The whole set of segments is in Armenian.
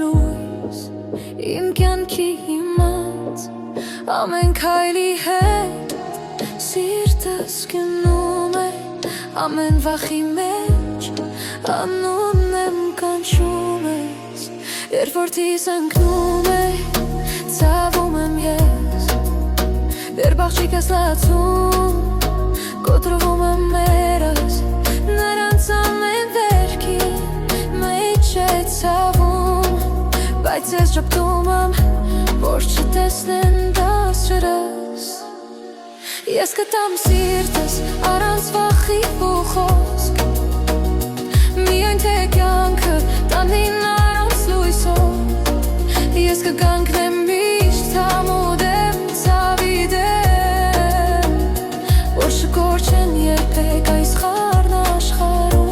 լույս իմ կյանքի հիմած ամեն քայլի հետ սիրտս գնում է ամեն վախի մեջ անունն եմ կանչում ես երբ որ թիս ընկնում է ցավում եմ ես դեռ բաղջիկ ես լացում կոտրվում եմ ներս նրանց ամեն վերքի մեջ է ցավում բայց ես շփոթում եմ որ չտեսնեն դասերս ես կտամ սիրտս առանց վախի ու խոսք միայն թե կյանքը տանին առանց լույսով ես կգանգնեմ միշտ համուդեմ ցավի դեմ որ շկորչեն երբեք այս խառն աշխարհում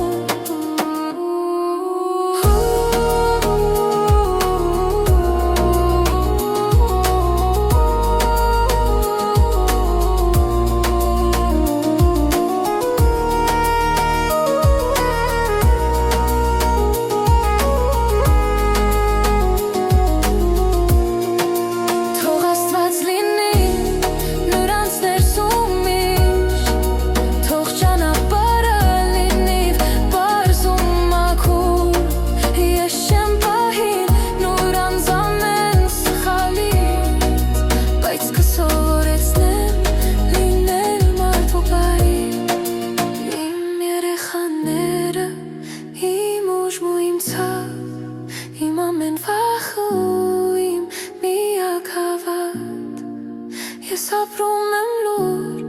Իմ ամեն վախու իմ միակ հավատ Ես ապրում եմ լուր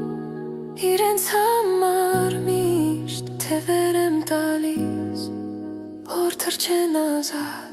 իրենց համար միշտ Թե վեր եմ տալիս որ թռչեն ազատ